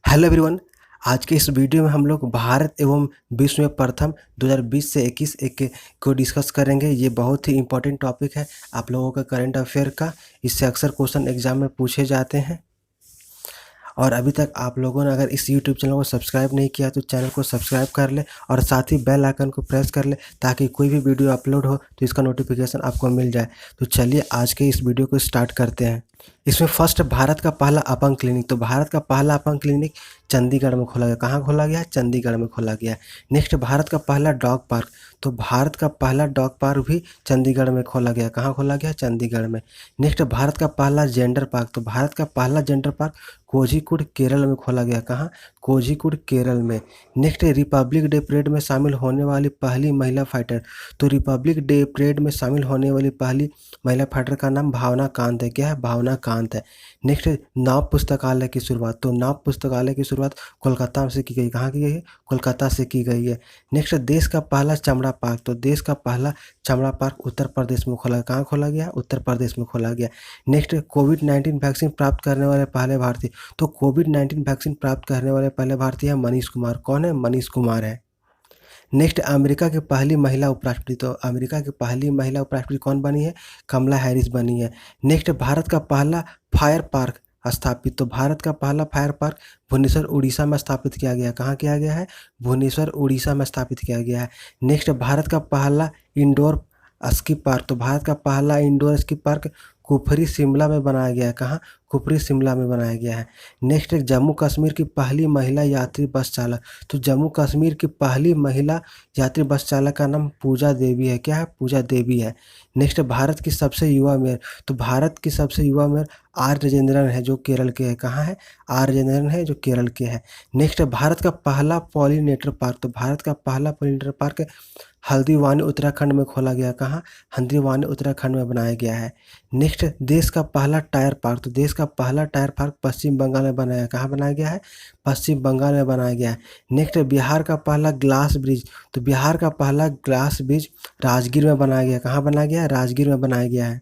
Hello everyone. आज के इस वीडियो में हम लोग भारत एवं विश्व में प्रथम 2020 से 21 को डिस्कस करेंगे। ये बहुत ही इम्पोर्टेंट टॉपिक है आप लोगों का करंट अफेयर का। इससे अक्सर क्वेश्चन एग्जाम में पूछे जाते हैं। और अभी तक आप लोगों ने अगर इस यूट्यूब चैनल को सब्सक्राइब नहीं किया तो चैनल को सब्सक्राइब कर ले और साथ ही बेल आइकन को प्रेस कर ले ताकि कोई भी वीडियो अपलोड हो तो इसका नोटिफिकेशन आपको मिल जाए। तो चलिए आज के इस वीडियो को स्टार्ट करते हैं। इसमें फर्स्ट भारत का पहला अपंग क्लिनिक। तो भारत का पहला अपंग क्लिनिक चंडीगढ़ में खोला गया। कहाँ खोला गया? चंडीगढ़ में खोला गया। नेक्स्ट भारत का पहला डॉग पार्क। तो भारत का पहला डॉग पार्क भी चंडीगढ़ में खोला गया। कहाँ खोला गया? चंडीगढ़ में। नेक्स्ट भारत का पहला जेंडर पार्क। तो भारत का पहला जेंडर पार्क कोझीकोड केरल में खोला गया। कहाँ? कोझीकोड केरल में। नेक्स्ट रिपब्लिक डे परेड में शामिल होने वाली पहली महिला फाइटर। तो रिपब्लिक डे परेड में शामिल होने वाली पहली महिला फाइटर का नाम भावना कांत है। क्या है? भावना कांत है। नेक्स्ट नाव पुस्तकालय की शुरुआत। तो नाव पुस्तकालय की शुरुआत कोलकाता से की गई। कहाँ की गई है? कोलकाता से की गई है। नेक्स्ट देश का पहला चमड़ा पार्क। तो देश का पहला चमड़ा पार्क उत्तर प्रदेश में खोला। कहाँ खोला गया? उत्तर प्रदेश में खोला गया। नेक्स्ट कोविड-19 वैक्सीन प्राप्त करने वाले पहले भारतीय। तो कोविड-19 वैक्सीन प्राप्त करने वाले पहले भारतीय है मनीष कुमार। कौन है? मनीष कुमार है। नेक्स्ट अमेरिका की पहली महिला उपराष्ट्रपति। तो अमेरिका की पहली महिला उपराष्ट्रपति कौन बनी है? कमला हैरिस बनी है। नेक्स्ट भारत का पहला फायर पार्क स्थापित। तो भारत का पहला फायर पार्क भुवनेश्वर उड़ीसा में स्थापित किया गया। कहाँ किया गया है? भुवनेश्वर उड़ीसा में स्थापित किया गया है। नेक्स्ट भारत का पहला इंडोर स्की पार्क। तो भारत का पहला indoor ski park Kufri Shimla में बनाया गया है। कहाँ? कुफरी शिमला में बनाया गया है। नेक्स्ट जम्मू कश्मीर की पहली महिला यात्री बस चालक। तो जम्मू कश्मीर की पहली महिला यात्री बस चालक का नाम पूजा देवी है। क्या है? पूजा देवी है। नेक्स्ट भारत की सबसे युवा मेयर। तो भारत की सबसे युवा मेयर आर राजेंद्रन है जो केरल के है। कहाँ है? आर राजेंद्रन है जो केरल के है। नेक्स्ट भारत का पहला पॉलिनेटर पार्क। तो भारत का पहला पॉलिनेटर पार्क हल्द्वानी उत्तराखंड में खोला गया। कहाँ? हल्द्वानी उत्तराखंड में बनाया गया है। नेक्स्ट देश का पहला टायर पार्क। तो देश का पहला टायर पार्क पश्चिम बंगाल में बनाया। कहाँ बनाया गया है? पश्चिम बंगाल में बनाया गया है। नेक्स्ट बिहार का पहला ग्लास ब्रिज। तो बिहार का पहला ग्लास ब्रिज राजगीर में बनाया गया। कहाँ बनाया गया है? राजगीर में बनाया गया है।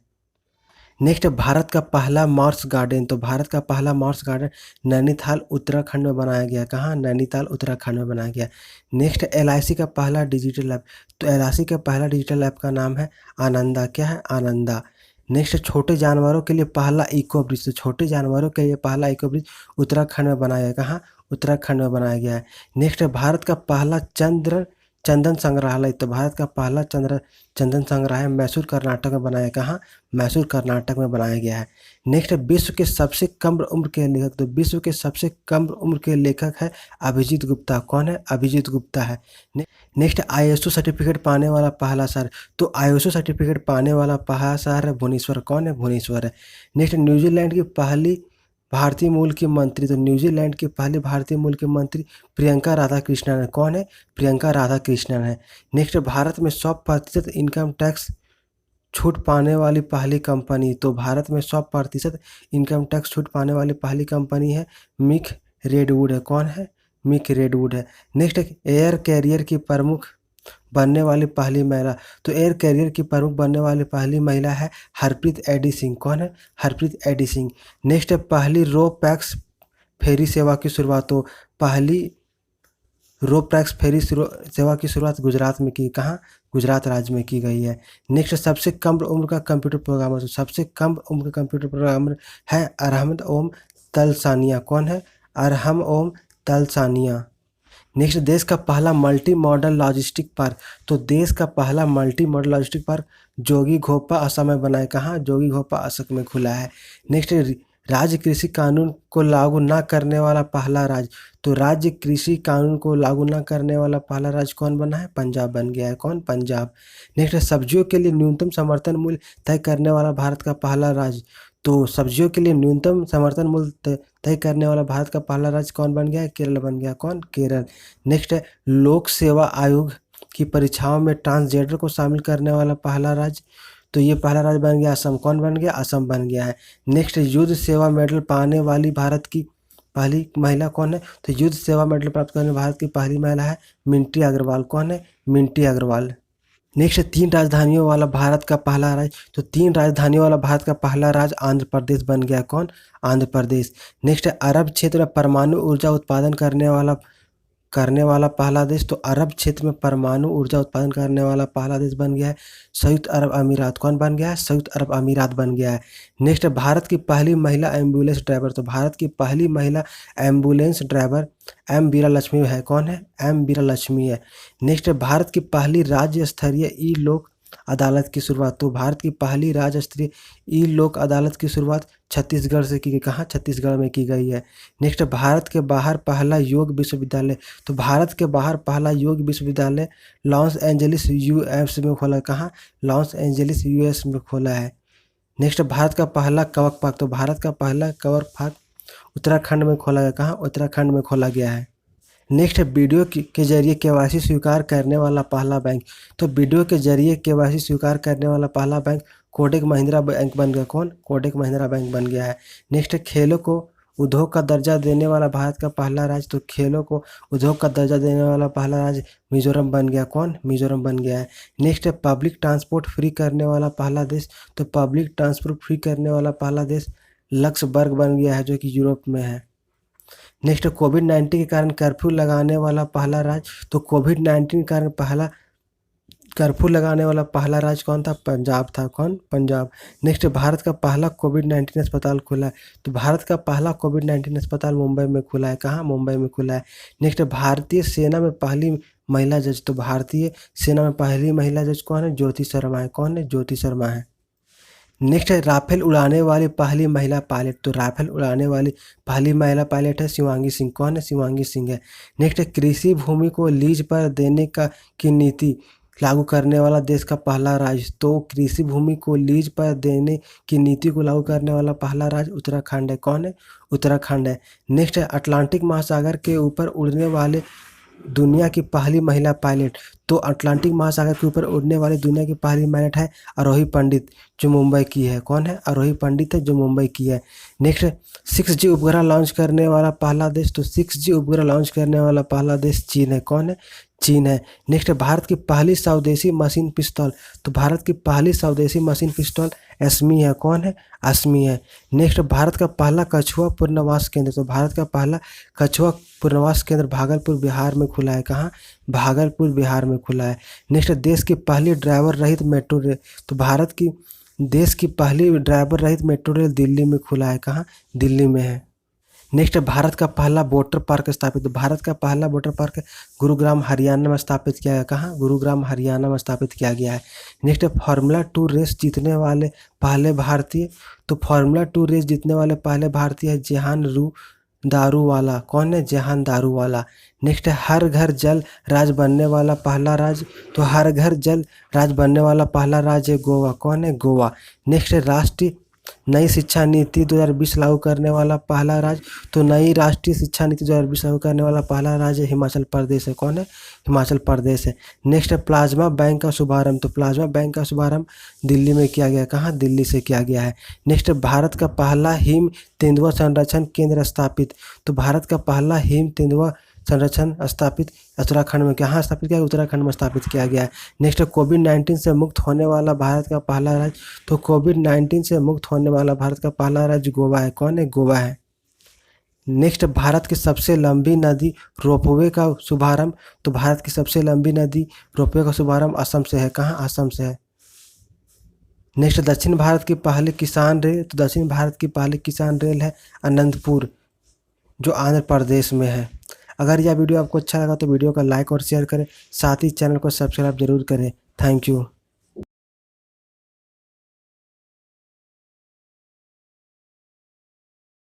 नेक्स्ट भारत का पहला मार्स गार्डन। तो भारत का पहला मार्स गार्डन नैनीताल उत्तराखंड में बनाया गया। कहाँ? नैनीताल उत्तराखंड में बनाया गया। नेक्स्ट एलआईसी का पहला डिजिटल ऐप। तो एलआईसी का पहला डिजिटल ऐप का नाम है आनंदा। क्या है? आनंदा। नेक्स्ट छोटे जानवरों के लिए पहला इको ब्रिज। तो छोटे जानवरों के लिए पहला इको ब्रिज उत्तराखंड में बनाया गया। कहाँ? उत्तराखंड में बनाया गया है। नेक्स्ट भारत का पहला चंदन संग्रहालय। तो भारत का पहला चंदन संग्रहालय मैसूर कर्नाटक में बनाया। कहाँ? मैसूर कर्नाटक में बनाया गया है। नेक्स्ट विश्व के सबसे कम उम्र के लेखक। तो विश्व के सबसे कम उम्र के लेखक है अभिजीत गुप्ता। कौन है? अभिजीत गुप्ता है। नेक्स्ट आईएसओ सर्टिफिकेट पाने वाला पहला शहर। तो आईएसओ सर्टिफिकेट पाने वाला पहला शहर है भुवनेश्वर। कौन है? भुवनेश्वर है। नेक्स्ट न्यूजीलैंड की पहली भारतीय मूल की मंत्री। तो न्यूजीलैंड की पहली भारतीय मूल की मंत्री प्रियंका राधा कृष्णन है। कौन है? प्रियंका राधा कृष्णन है। नेक्स्ट भारत में 100% इनकम टैक्स छूट पाने वाली पहली कंपनी। तो भारत में 100% इनकम टैक्स छूट पाने वाली पहली कंपनी है मिक रेडवुड है। कौन है? मिक रेडवुड है। नेक्स्ट एयर कैरियर की प्रमुख बनने वाली पहली महिला। तो एयर कैरियर की प्रमुख बनने वाली पहली महिला है हरप्रीत एडी सिंह। कौन है? हरप्रीत एडी सिंह। नेक्स्ट पहली रो पैक्स फेरी सेवा की शुरुआत। तो पहली रो पैक्स फेरी सेवा की शुरुआत गुजरात में की। कहाँ? गुजरात राज्य में की गई है। नेक्स्ट सबसे कम उम्र का कंप्यूटर प्रोग्रामर। तो सबसे कम उम्र का कंप्यूटर प्रोग्रामर है अरहमद ओम तलसानिया। कौन है? अरहम ओम तलसानिया। नेक्स्ट देश का पहला मल्टी मॉडल लॉजिस्टिक पार्क। तो देश का पहला मल्टी मॉडल लॉजिस्टिक पार्क जोगी घोपा असम में बना है। कहाँ? जोगी घोपा असम में खुला है। नेक्स्ट राज्य कृषि कानून को लागू न करने वाला पहला राज्य। तो राज्य कृषि कानून को लागू न करने वाला पहला राज्य कौन बना है? पंजाब बन गया है। कौन? पंजाब। नेक्स्ट सब्जियों के लिए न्यूनतम समर्थन मूल्य तय करने वाला भारत का पहला राज्य। तो सब्जियों के लिए न्यूनतम समर्थन मूल्य तय करने वाला भारत का पहला राज्य कौन बन गया है? केरल बन गया। कौन? केरल। नेक्स्ट है लोक सेवा आयोग की परीक्षाओं में ट्रांसजेंडर को शामिल करने वाला पहला राज्य। तो ये पहला राज्य बन गया असम। कौन बन गया? असम बन गया है। नेक्स्ट युद्ध सेवा मेडल पाने वाली भारत की पहली महिला कौन है? तो युद्ध सेवा मेडल प्राप्त करने भारत की पहली महिला है मिंटी अग्रवाल। कौन है? मिंटी अग्रवाल। नेक्स्ट 3 राजधानियों वाला भारत का पहला राज्य, तो 3 राजधानियों वाला भारत का पहला राज्य आंध्र प्रदेश बन गया। कौन? आंध्र प्रदेश। नेक्स्ट अरब क्षेत्र में परमाणु ऊर्जा उत्पादन करने वाला पहला देश, तो अरब क्षेत्र में परमाणु ऊर्जा उत्पादन करने वाला पहला देश बन गया है संयुक्त अरब अमीरात। कौन बन गया है? संयुक्त अरब अमीरात बन गया है। नेक्स्ट भारत की पहली महिला एम्बुलेंस ड्राइवर, तो भारत की पहली महिला एम्बुलेंस ड्राइवर एम बीरा लक्ष्मी है। कौन है? एम बीरा लक्ष्मी है। नेक्स्ट भारत की पहली राज्य स्तरीय ई लोक अदालत की शुरुआत, तो भारत की पहली राज्य स्तरीय ई लोक अदालत की शुरुआत छत्तीसगढ़ से की गई। कहाँ? छत्तीसगढ़ में की गई है। नेक्स्ट भारत के बाहर पहला योग विश्वविद्यालय, तो भारत के बाहर पहला योग विश्वविद्यालय लॉस एंजलिस यूएस में खोला। कहाँ? लॉस एंजलिस यूएस में खोला है। नेक्स्ट भारत का पहला कवक पार्क, तो भारत का पहला कवक पार्क उत्तराखंड में खोला गया। कहाँ? उत्तराखंड में खोला गया है। नेक्स्ट वीडियो के जरिए केवाईसी स्वीकार करने वाला पहला बैंक, तो वीडियो के जरिए केवाईसी स्वीकार करने वाला पहला बैंक कोटक महिंद्रा बैंक बन गया। कौन? कोटक महिंद्रा बैंक बन गया है। नेक्स्ट खेलों को उद्योग का दर्जा देने वाला भारत का पहला राज्य, तो खेलों को उद्योग का दर्जा देने वाला पहला राज्य मिजोरम बन गया। कौन? मिजोरम बन गया है। नेक्स्ट पब्लिक ट्रांसपोर्ट फ्री करने वाला पहला देश, तो पब्लिक ट्रांसपोर्ट फ्री करने वाला पहला देश लक्सबर्ग बन गया है, जो कि यूरोप में है। नेक्स्ट कोविड-19 के कारण कर्फ्यू लगाने वाला पहला राज्य, तो कोविड-19 के कारण पहला कर्फ्यू लगाने वाला पहला राज्य कौन था? पंजाब था। कौन? पंजाब। नेक्स्ट भारत का पहला कोविड-19 अस्पताल खुला है, तो भारत का पहला कोविड-19 अस्पताल मुंबई में खुला है। कहाँ? मुंबई में खुला है। नेक्स्ट भारतीय सेना में पहली महिला जज, तो भारतीय सेना में पहली महिला जज कौन है? ज्योति शर्मा है। कौन है? ज्योति शर्मा है। नेक्स्ट है राफेल उड़ाने वाली पहली महिला पायलट, तो राफेल उड़ाने वाली पहली महिला पायलट है शिवांगी सिंह। कौन है? शिवांगी सिंह है। नेक्स्ट है कृषि भूमि को लीज पर देने की नीति लागू करने वाला देश का पहला राज्य, तो कृषि भूमि को लीज पर देने की नीति को लागू करने वाला पहला राज्य उत्तराखंड है। कौन है? उत्तराखंड है। नेक्स्ट है अटलांटिक महासागर के ऊपर उड़ने वाले दुनिया की पहली महिला पायलट, तो अटलांटिक महासागर के ऊपर उड़ने वाली दुनिया की पहली पायलट है आरोही पंडित, जो मुंबई की है। कौन है? आरोही पंडित है, जो मुंबई की है। नेक्स्ट 6G उपग्रह लॉन्च करने वाला पहला देश, तो 6G उपग्रह लॉन्च करने वाला पहला देश चीन है। कौन है? चीन है। नेक्स्ट भारत की पहली स्वदेशी मशीन पिस्तौल, तो भारत की पहली स्वदेशी मशीन पिस्तौल एस्मी है। कौन है? एस्मी है। नेक्स्ट भारत का पहला कछुआ पुनर्वास केंद्र, तो भारत का पहला कछुआ पुनर्वास केंद्र भागलपुर बिहार में खुला है। कहाँ? भागलपुर बिहार में खुला है। नेक्स्ट देश की पहली ड्राइवर रहित मेट्रो रेल, तो भारत की देश की पहली ड्राइवर रहित मेट्रो रेल दिल्ली में खुला है। कहाँ? दिल्ली में है। नेक्स्ट भारत का पहला वाटर पार्क स्थापित, तो भारत का पहला वाटर पार्क गुरुग्राम हरियाणा में स्थापित किया गया। कहाँ? गुरुग्राम हरियाणा में स्थापित किया गया है। नेक्स्ट फार्मूला 2 रेस जीतने वाले पहले भारतीय, तो फार्मूला 2 रेस जीतने वाले पहले भारतीय है जेहान दारूवाला। कौन है? जेहान दारूवाला। नेक्स्ट है हर घर जल राज बनने वाला पहला राज्य, तो हर घर जल राज बनने वाला पहला राज्य है गोवा। कौन है? गोवा। नेक्स्ट है राष्ट्रीय नई शिक्षा नीति 2020 लागू करने वाला पहला राज्य, तो नई राष्ट्रीय शिक्षा नीति 2020 लागू करने वाला पहला राज्य हिमाचल प्रदेश है। कौन है? हिमाचल प्रदेश है। नेक्स्ट है प्लाज्मा बैंक का शुभारंभ, तो प्लाज्मा बैंक का शुभारंभ दिल्ली में किया गया। कहाँ? दिल्ली से किया गया है। नेक्स्ट भारत का पहला हिम तेंदुआ संरक्षण केंद्र स्थापित, तो भारत का पहला हिम तेंदुआ संरक्षण स्थापित उत्तराखंड में, कहाँ स्थापित किया? उत्तराखंड में स्थापित किया गया है। नेक्स्ट कोविड-19 से मुक्त होने वाला भारत का पहला राज्य, तो कोविड-19 से मुक्त होने वाला भारत का पहला राज्य गोवा है। कौन है? गोवा है। नेक्स्ट भारत की सबसे लंबी नदी रोपवे का शुभारंभ, तो भारत की सबसे लंबी नदी रोपवे का शुभारंभ असम से है। कहाँ? असम से है। नेक्स्ट दक्षिण भारत की पहली किसान रेल, तो दक्षिण भारत की पहली किसान रेल है अनंतपुर, जो आंध्र प्रदेश में है। अगर यह वीडियो आपको अच्छा लगा तो वीडियो को लाइक और शेयर करें, साथ ही चैनल को सब्सक्राइब जरूर करें। Thank you.